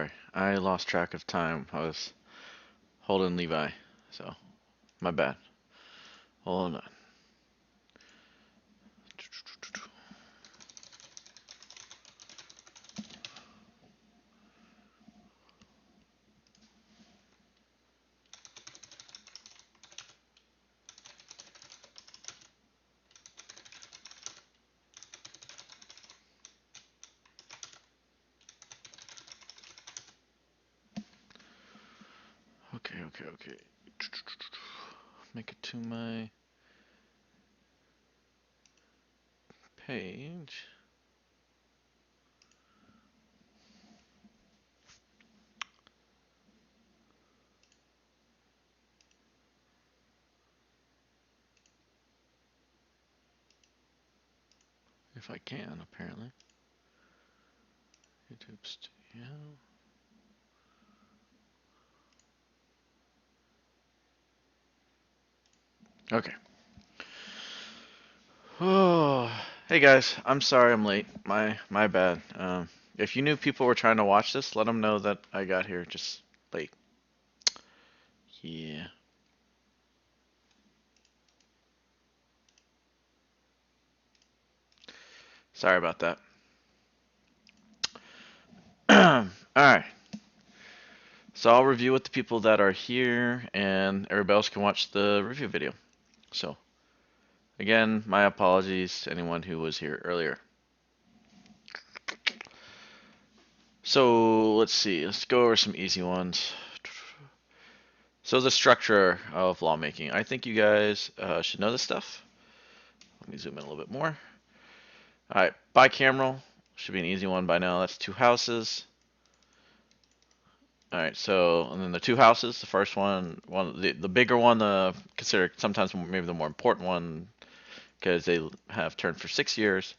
sorry. I lost track of time. I was holding Levi, so my bad. Hold on. Okay. Make it to my page. If I can, apparently. YouTube Studio. Okay. Oh, hey guys. I'm sorry I'm late. My bad. If you knew people were trying to watch this, let them know that I got here just late. Yeah. Sorry about that. All right. So I'll review with the people that are here, and everybody else can watch the review video. So, again, my apologies to anyone who was here earlier. So, let's see. Let's go over some easy ones. So, the structure of lawmaking. I think you guys should know this stuff. Let me zoom in a little bit more. All right, bicameral should be an easy one by now. That's two houses. All right, so and then the two houses. The first the bigger one, considered sometimes maybe the more important one because they have termed for 6 years.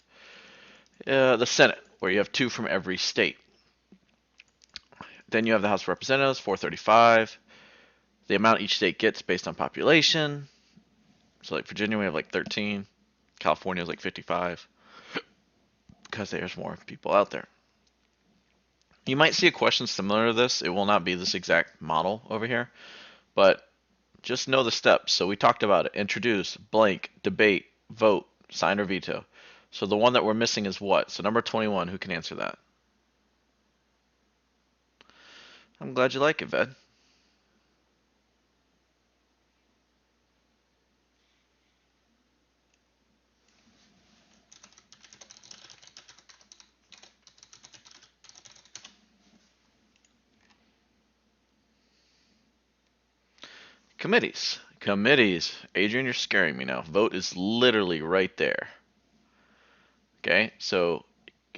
The Senate, where you have two from every state. Then you have the House of Representatives, 435. The amount each state gets based on population. So like Virginia, we have like 13. California is like 55 because there's more people out there. You might see a question similar to this. It will not be this exact model over here, but just know the steps. So we talked about it. Introduce, blank, debate, vote, sign or veto. So the one that we're missing is what? So number 21, who can answer that? I'm glad you like it, Ved. Committees. Committees. Adrian, you're scaring me now. Vote is literally right there. Okay, so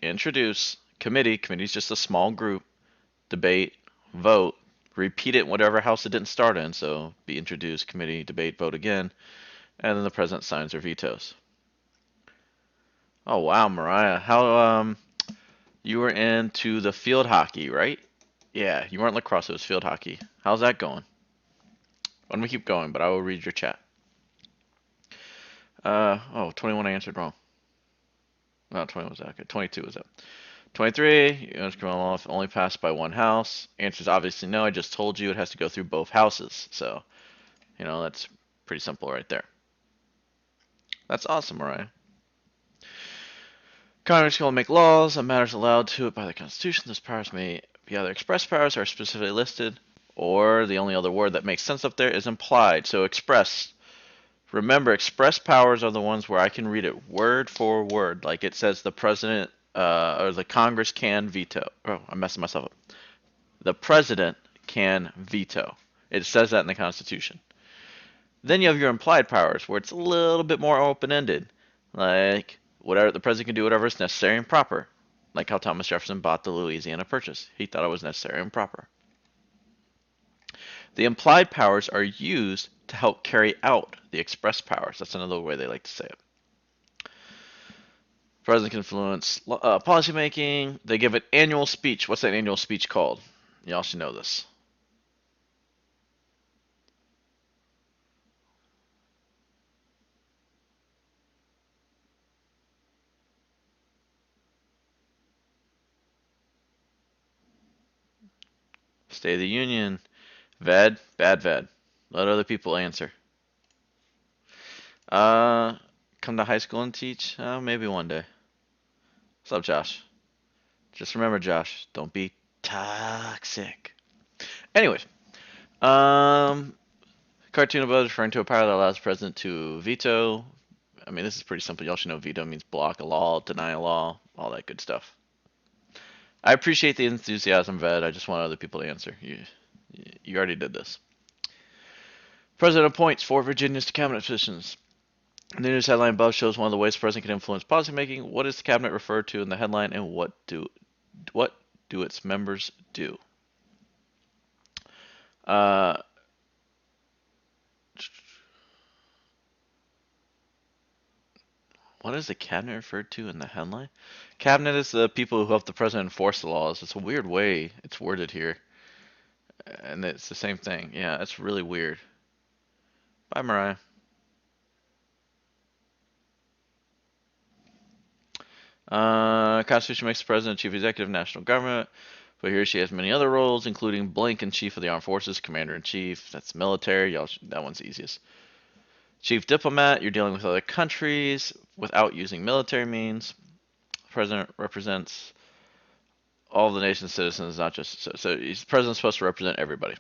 introduce, committee. Committee is just a small group. Debate, vote. Repeat it in whatever house it didn't start in. So be introduced, committee, debate, vote again. And then the president signs or vetoes. Oh wow, Mariah. How you were into the field hockey, right? Yeah, you weren't lacrosse, it was field hockey. How's that going? Why don't we keep going, but I will read your chat. 21 I answered wrong. No, 20 was that. Okay, 22 was that. 23, units criminal law only passed by one house. Answer is obviously no. I just told you it has to go through both houses. So, that's pretty simple right there. That's awesome, Mariah. Congress can only make laws on matters allowed to it by the Constitution. Those powers may be either express powers or specifically listed, or the only other word that makes sense up there is implied. So express. Remember, express powers are the ones where I can read it word for word. Like it says the president or the Congress can veto. Oh, I'm messing myself up. The president can veto. It says that in the Constitution. Then you have your implied powers, where it's a little bit more open-ended. Like, whatever the president can do whatever is necessary and proper. Like how Thomas Jefferson bought the Louisiana Purchase. He thought it was necessary and proper. The implied powers are used to help carry out the express powers. That's another way they like to say it. President can influence policy making. They give an annual speech. What's that annual speech called? Y'all should know this. State of the Union. Ved, bad ved. Let other people answer. Uh, Come to high school and teach? Maybe one day. What's up, Josh? Just remember, Josh, don't be toxic. Anyways, um, cartoon about referring to a power that allows the president to veto. I mean, this is pretty simple. Y'all should know veto means block a law, deny a law, all that good stuff. I appreciate the enthusiasm, Ved. I just want other people to answer. You already did this. President appoints 4 Virginians to cabinet positions. The news headline above shows one of the ways the president can influence policymaking. What is the cabinet referred to in the headline, and what do its members do? Uh, what is the cabinet referred to in the headline? Cabinet is the people who help the president enforce the laws. It's a weird way it's worded here, and it's the same thing. Yeah, it's really weird. Bye, Mariah. Constitution makes the president chief executive of national government, but he or she has many other roles, including blank and chief of the armed forces, commander in chief. That's military. Y'all, that one's easiest. Chief diplomat. You're dealing with other countries without using military means. The president represents all the nation's citizens, not just so he's the president's supposed to represent everybody.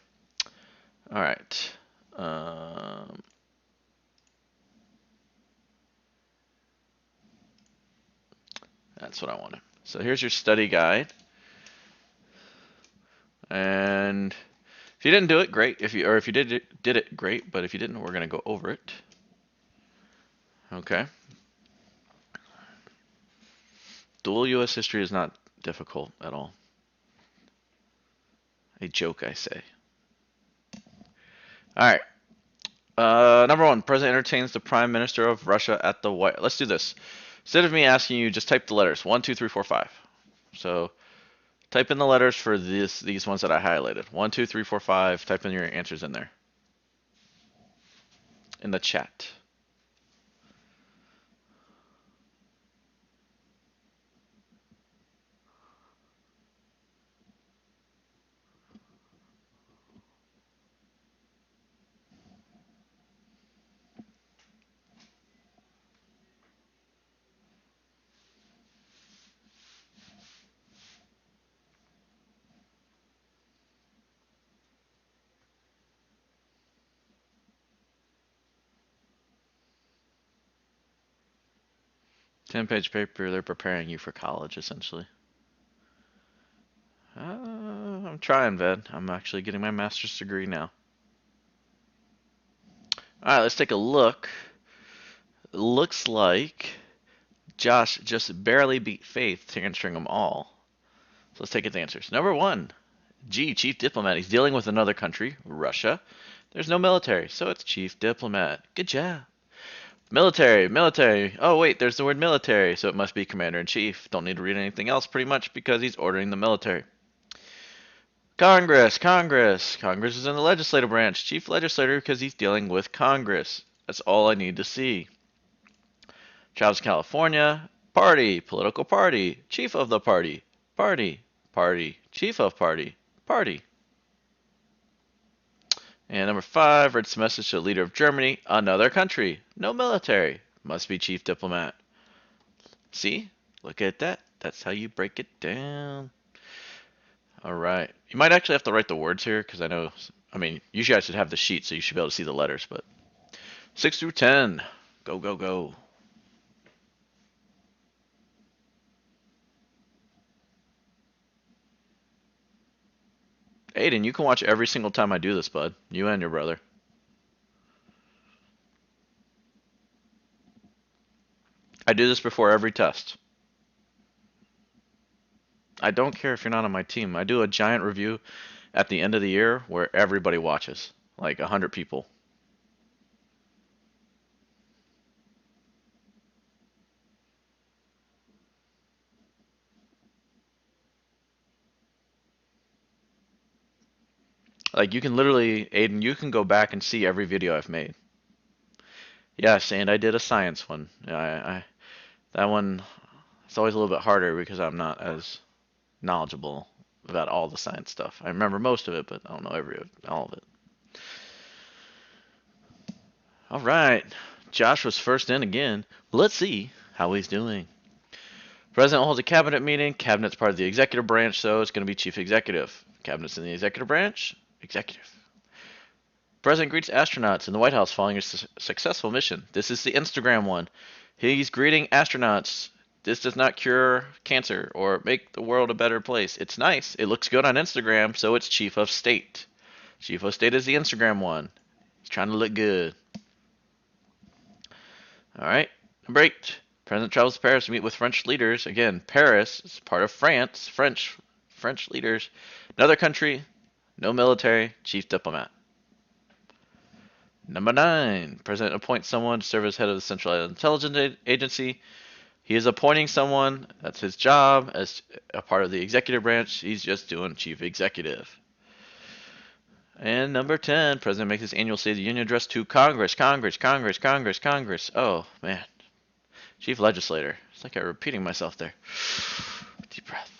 All right. That's what I wanted. So here's your study guide. And if you didn't do it, great. If you did it, great. But if you didn't, we're gonna go over it. Okay. Dual U.S. history is not difficult at all. A joke, I say. All right. Number 1, president entertains the prime minister of Russia at the White. Let's do this. Instead of me asking you, just type the letters 1, 2, 3, 4, 5. So type in the letters for these ones that I highlighted. 1, 2, 3, 4, 5. Type in your answers in there. In the chat. Ten-page paper, they're preparing you for college, essentially. I'm trying, Ved. I'm actually getting my master's degree now. Alright, let's take a look. It looks like Josh just barely beat Faith to answering them all. So let's take its answers. Number 1, G, chief diplomat. He's dealing with another country, Russia. There's no military, so it's chief diplomat. Good job. Military. Oh, wait, there's the word military, so it must be commander-in-chief. Don't need to read anything else, pretty much, because he's ordering the military. Congress. Congress is in the legislative branch. Chief legislator, because he's dealing with Congress. That's all I need to see. Travels to California. Party. Political party. Chief of the party. Party. Chief of party. Party. And number 5, reads the message to the leader of Germany, another country. No military. Must be chief diplomat. See? Look at that. That's how you break it down. All right. You might actually have to write the words here because I mean, you guys should have the sheet so you should be able to see the letters, but 6 through 10. Go, go, go. Aiden, you can watch every single time I do this, bud. You and your brother. I do this before every test. I don't care if you're not on my team. I do a giant review at the end of the year where everybody watches, like 100 people. Like you can literally, Aiden, you can go back and see every video I've made. Yes, and I did a science one. That one, it's always a little bit harder because I'm not as knowledgeable about all the science stuff. I remember most of it, but I don't know all of it. All right, Josh was first in again. Let's see how he's doing. President holds a cabinet meeting. Cabinet's part of the executive branch, so it's going to be chief executive. Cabinet's in the executive branch. Executive. President greets astronauts in the White House following a successful mission. This is the Instagram one. He's greeting astronauts. This does not cure cancer or make the world a better place. It's nice. It looks good on Instagram, so it's chief of state. Chief of state is the Instagram one. He's trying to look good. All right. Number 8. President travels to Paris to meet with French leaders. Again, Paris is part of France. French leaders. Another country. No military. Chief diplomat. Number 9. President appoints someone to serve as head of the Central Intelligence Agency. He is appointing someone. That's his job as a part of the executive branch. He's just doing chief executive. And number 10. President makes his annual State of the Union address to Congress. Congress. Oh, man. Chief legislator. It's like I'm repeating myself there. Deep breath.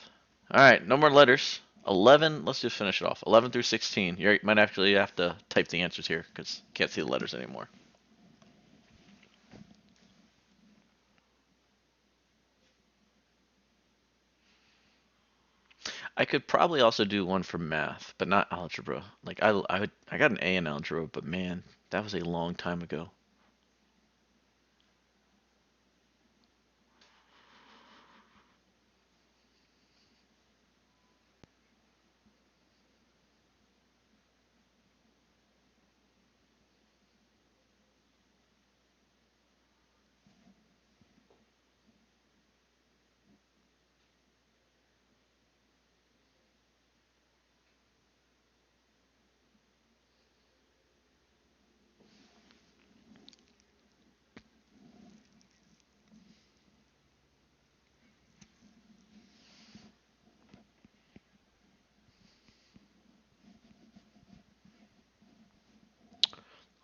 All right, no more letters. 11, let's just finish it off. 11 through 16. You might actually have to type the answers here because you can't see the letters anymore. I could probably also do one for math, but not algebra. Like I got an A in algebra, but man, that was a long time ago.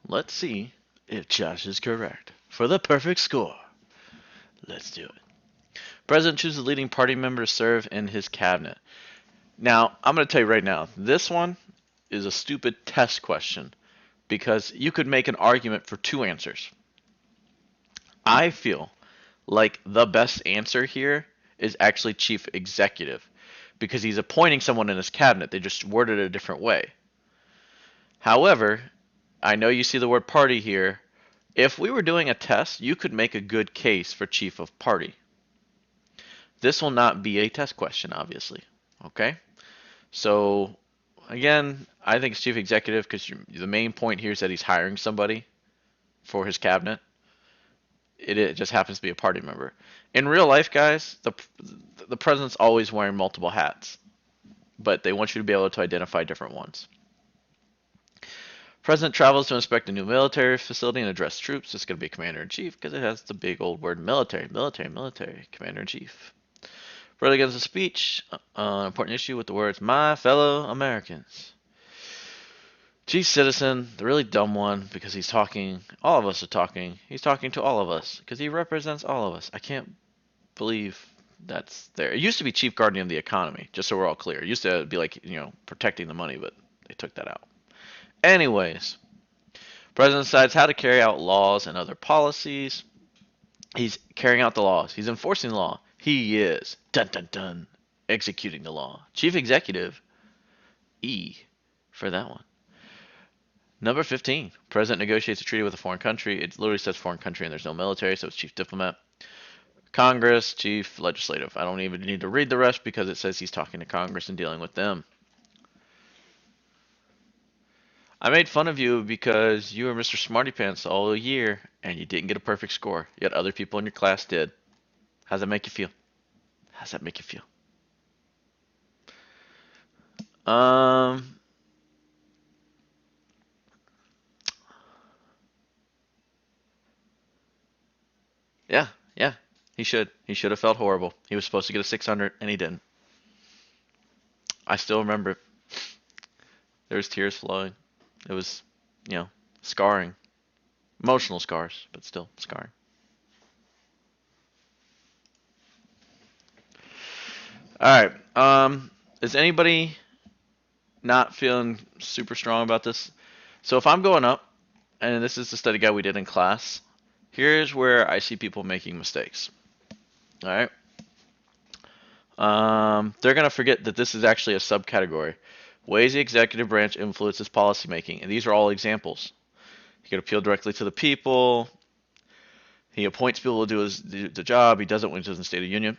Let's see if Josh is correct. For the perfect score. Let's do it. President chooses a leading party member to serve in his cabinet. Now, I'm going to tell you right now, this one is a stupid test question because you could make an argument for two answers. I feel like the best answer here is actually chief executive because he's appointing someone in his cabinet. They just worded it a different way. However, I know you see the word party here. If we were doing a test, you could make a good case for chief of party. This will not be a test question, obviously. Okay? So, again, I think it's chief executive because the main point here is that he's hiring somebody for his cabinet. It just happens to be a party member. In real life, guys, the president's always wearing multiple hats, but they want you to be able to identify different ones. President travels to inspect a new military facility and address troops. It's going to be commander-in-chief because it has the big old word military, commander-in-chief. President gives a speech on an important issue with the words, "My fellow Americans." Chief citizen, the really dumb one, because he's talking, all of us are talking, he's talking to all of us, because he represents all of us. I can't believe that's there. It used to be chief guardian of the economy, just so we're all clear. It used to be like, protecting the money, but they took that out. Anyways, president decides how to carry out laws and other policies. He's carrying out the laws. He's enforcing the law. He is, dun dun dun, executing the law. Chief executive, E for that one. Number 15, president negotiates a treaty with a foreign country. It literally says foreign country and there's no military, so it's chief diplomat. Congress, chief legislative. I don't even need to read the rest because it says he's talking to Congress and dealing with them. I made fun of you because you were Mr. Smarty Pants all year and you didn't get a perfect score, yet other people in your class did. How's that make you feel? How's that make you feel? Yeah, yeah. He should. He should have felt horrible. He was supposed to get a 600 and he didn't. I still remember it. There was tears flowing. It was, scarring. Emotional scars, but still scarring. All right. Is anybody not feeling super strong about this? So if I'm going up, and this is the study guide we did in class, here's where I see people making mistakes. All right. They're going to forget that this is actually a subcategory. Ways the executive branch influences policymaking. And these are all examples. He can appeal directly to the people. He appoints people to do the job. He doesn't when he does in the State of the Union.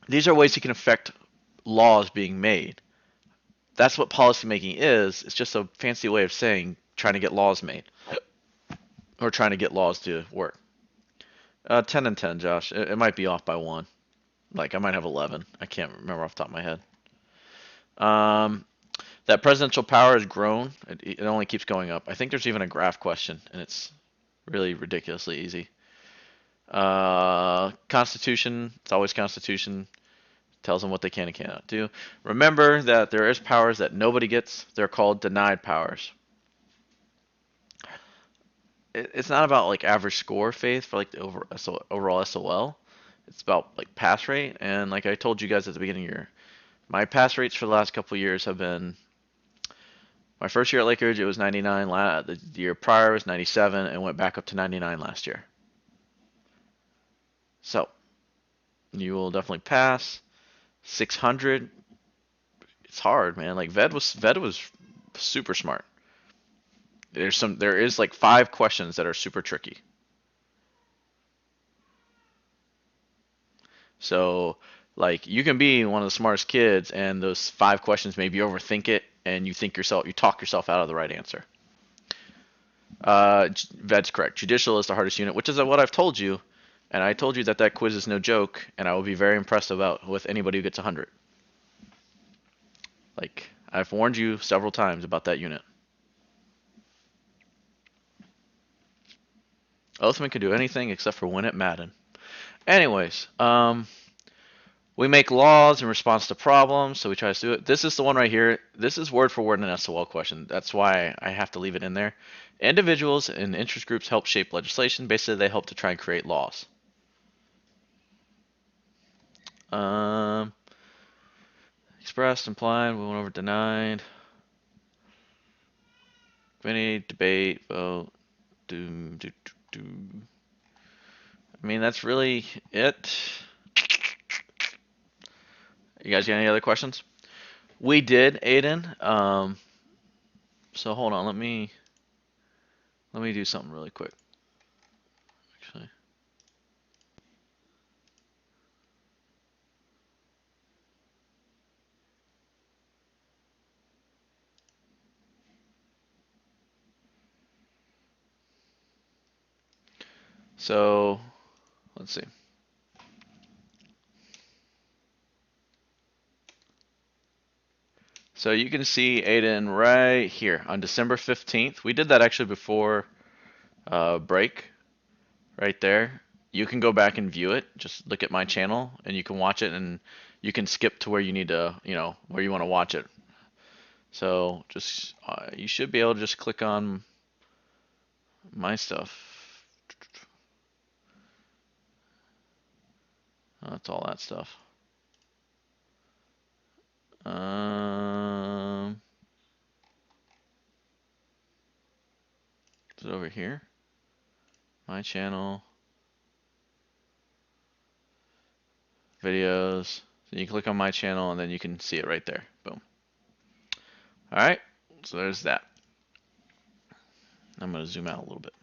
These are ways he can affect laws being made. That's what policymaking is. It's just a fancy way of saying trying to get laws made or trying to get laws to work. 10 and 10, Josh. It might be off by one. Like I might have 11. I can't remember off the top of my head. That presidential power has grown. It only keeps going up. I think there's even a graph question, and it's really ridiculously easy. Constitution. It's always Constitution. Tells them what they can and cannot do. Remember that there is powers that nobody gets. They're called denied powers. It's not about like average score, Faith, for like the overall SOL. It's about like pass rate. And like I told you guys at the beginning of the year, my pass rates for the last couple of years have been. My first year at Lake Ridge, it was 99. The year prior was 97, and went back up to 99 last year. So you will definitely pass. 600. It's hard, man. Like Ved was super smart. There is like 5 questions that are super tricky. So like you can be one of the smartest kids, and those 5 questions maybe you overthink it, and you talk yourself out of the right answer. Ved's correct. Judicial is the hardest unit, which is what I've told you, and I told you that quiz is no joke, and I will be very impressed with anybody who gets 100. Like I've warned you several times about that unit. Oathman can do anything except for win at Madden. Anyways, we make laws in response to problems, so we try to do it. This is the one right here. This is word for word an SOL question. That's why I have to leave it in there. Individuals and interest groups help shape legislation. Basically, they help to try and create laws. Expressed, implied, we went over denied. Committee, debate, vote, do. I mean, that's really it. You guys got any other questions? We did, Aiden. So hold on, let me do something really quick. Actually. So, let's see. So you can see Aiden right here on December 15th. We did that actually before break, right there. You can go back and view it. Just look at my channel, and you can watch it, and you can skip to where you need to, where you want to watch it. So just you should be able to just click on my stuff. That's all that stuff. Is it over here? My channel. Videos. So you click on my channel, and then you can see it right there. Boom. All right. So there's that. I'm going to zoom out a little bit.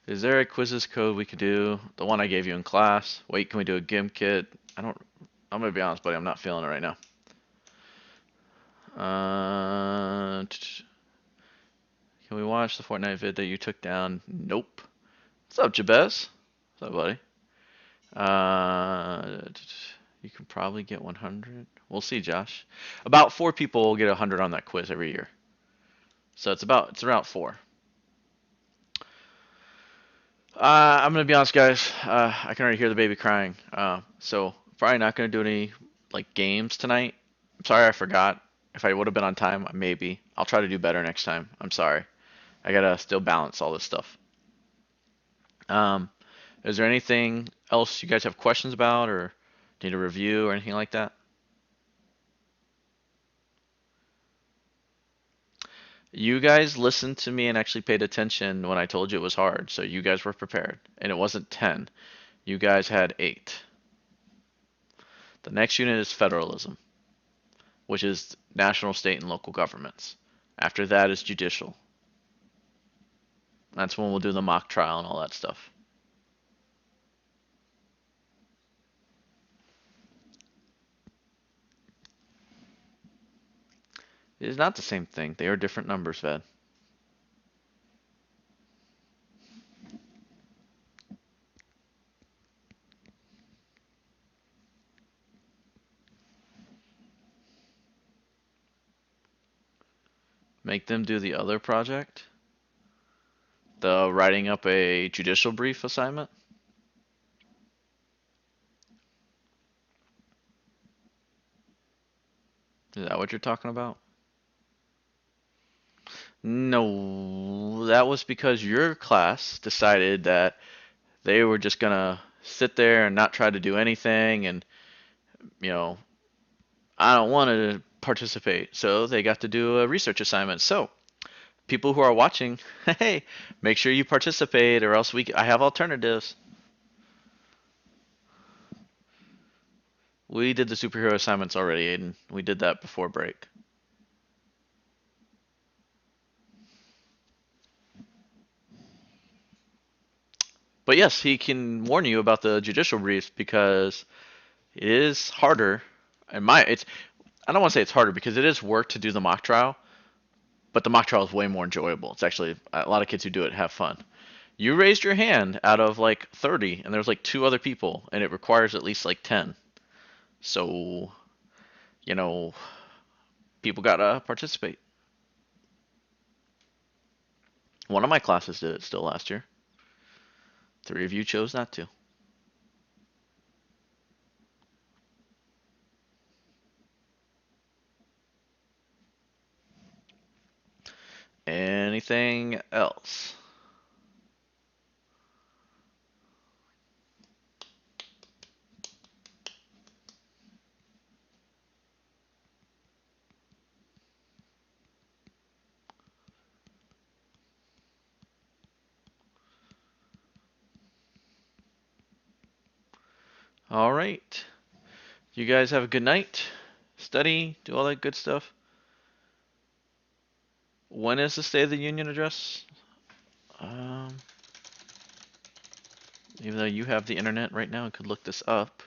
Is there a quizzes code we could do? The one I gave you in class. Wait, can we do a GIMP kit? I'm going to be honest, buddy. I'm not feeling it right now. Can we watch the Fortnite vid that you took down? Nope. What's up, Jabez? What's up, buddy? You can probably get 100. We'll see, Josh. About 4 people will get 100 on that quiz every year. So it's around 4. I'm gonna be honest, guys. I can already hear the baby crying. So probably not gonna do any like games tonight. I'm sorry, I forgot. If I would have been on time, maybe. I'll try to do better next time. I'm sorry. I gotta still balance all this stuff. Is there anything else you guys have questions about, or Need a review or anything like that? You guys listened to me and actually paid attention when I told you it was hard, so you guys were prepared. And it wasn't 10. You guys had 8. The next unit is federalism, which is national, state, and local governments. After that is judicial. That's when we'll do the mock trial and all that stuff. It is not the same thing. They are different numbers, Ved. Make them do the other project, the writing up a judicial brief assignment. Is that what you're talking about? No, that was because your class decided that they were just gonna sit there and not try to do anything, and you know, I don't want to participate, so they got to do a research assignment. So, people who are watching, hey, make sure you participate, or else I have alternatives. We did the superhero assignments already, Aiden. We did that before break. But yes, he can warn you about the judicial briefs because it is harder. And it's I don't want to say it's harder because it is work to do the mock trial, but the mock trial is way more enjoyable. It's actually a lot of kids who do it have fun. You raised your hand out of like 30, and there's like 2 other people, and it requires at least like 10. So, you know, people gotta participate. One of my classes did it still last year. 3 of you chose not to. Anything else? All right. You guys have a good night. Study, do all that good stuff. When is the State of the Union address? Um, Even though you have the internet right now and could look this up.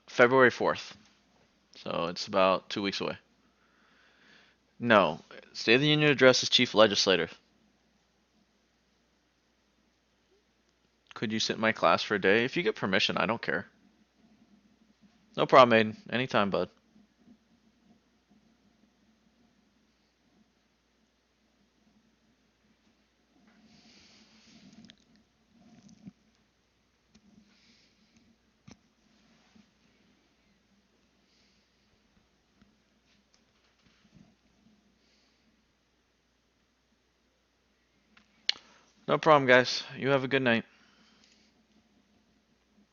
February 4th. So it's about 2 weeks away. No. State of the Union address is Chief Legislator. Could you sit in my class for a day? If you get permission, I don't care. No problem, Aiden. Anytime, bud. No problem, guys. You have a good night.